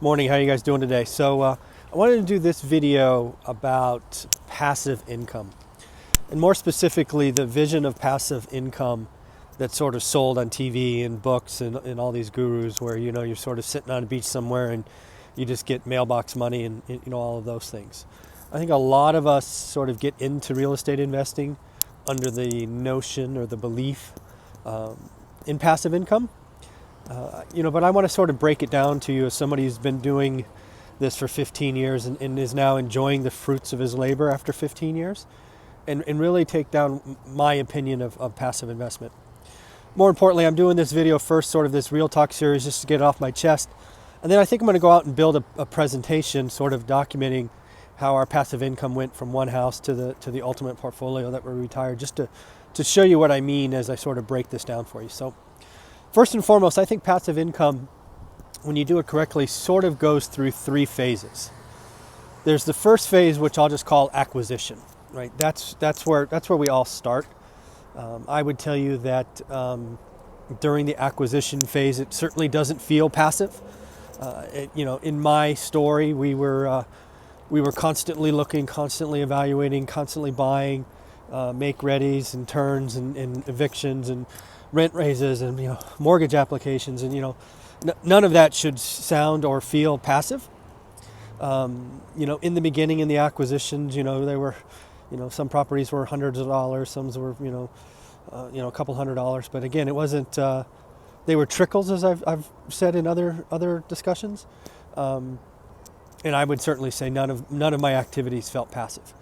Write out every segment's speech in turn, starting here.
Morning, how are you guys doing today? I wanted to do this video about passive income, and more specifically the vision of passive income that's sort of sold on TV and books and all these gurus where you're sort of sitting on a beach somewhere and you just get mailbox money and all of those things. I think a lot of us sort of get into real estate investing under the notion or the belief in passive income. But I want to sort of break it down to you as somebody who's been doing this for 15 years and is now enjoying the fruits of his labor after 15 years and really take down my opinion of passive investment. More importantly, I'm doing this video first, sort of this real talk series, just to get it off my chest. And then I think I'm going to go out and build a presentation sort of documenting how our passive income went from one house to the ultimate portfolio that we're retired, just to show you what I mean as I sort of break this down for you. So first and foremost, I think passive income, when you do it correctly, sort of goes through three phases. There's the first phase, which I'll just call acquisition, right? That's where we all start. I would tell you that during the acquisition phase, it certainly doesn't feel passive. In my story, we were constantly looking, constantly evaluating, constantly buying, make readies and turns and evictions and rent raises and mortgage applications, and none of that should sound or feel passive. In the beginning, in the acquisitions, they were, some properties were hundreds of dollars, some were a couple $100, but again, it wasn't. They were trickles, as I've said in other discussions, and I would certainly say none of my activities felt passive.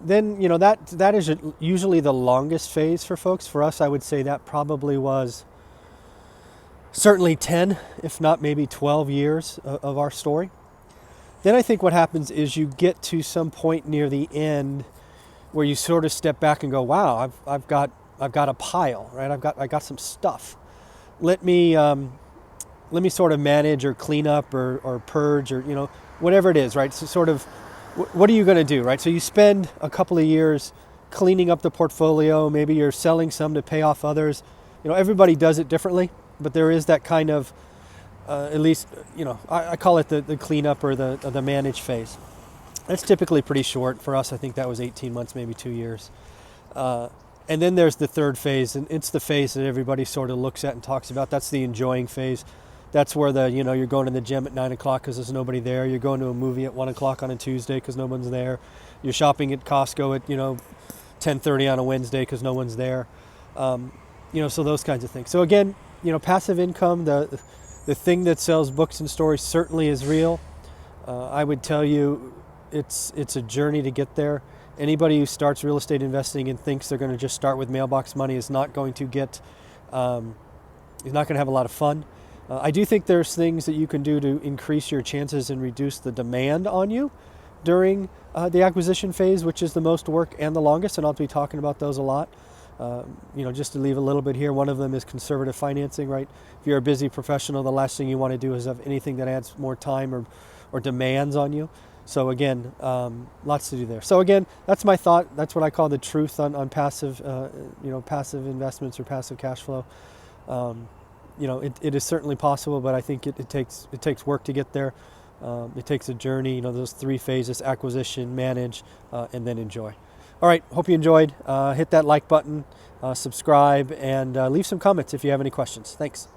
Then that is usually the longest phase for folks. For us, I would say that probably was certainly 10, if not maybe 12 years of our story. Then I think what happens is you get to some point near the end where you sort of step back and go, "Wow, I've got a pile, right? I got some stuff. Let me sort of manage or clean up or purge or whatever it is, right? So sort of, what are you going to do, right? So you spend a couple of years cleaning up the portfolio. Maybe you're selling some to pay off others. Everybody does it differently, but there is that kind of, at least, I call it the cleanup or the manage phase. That's typically pretty short. For us, I think that was 18 months, maybe 2 years. And then there's the third phase, and it's the phase that everybody sort of looks at and talks about. That's the enjoying phase. That's where you're going to the gym at 9 o'clock because there's nobody there. You're going to a movie at 1 o'clock on a Tuesday because no one's there. You're shopping at Costco at 10:30 on a Wednesday because no one's there. So those kinds of things. So again, passive income, the thing that sells books and stories certainly is real. I would tell you, it's a journey to get there. Anybody who starts real estate investing and thinks they're going to just start with mailbox money is not going to have a lot of fun. I do think there's things that you can do to increase your chances and reduce the demand on you during the acquisition phase, which is the most work and the longest, and I'll be talking about those a lot. Just to leave a little bit here, one of them is conservative financing, right? If you're a busy professional, the last thing you want to do is have anything that adds more time or demands on you. So again, lots to do there. So again, that's my thought. That's what I call the truth on passive, passive investments or passive cash flow. It is certainly possible, but I think it takes work to get there. It takes a journey. Those three phases: acquisition, manage, and then enjoy. All right. Hope you enjoyed. Hit that like button, subscribe, and leave some comments if you have any questions. Thanks.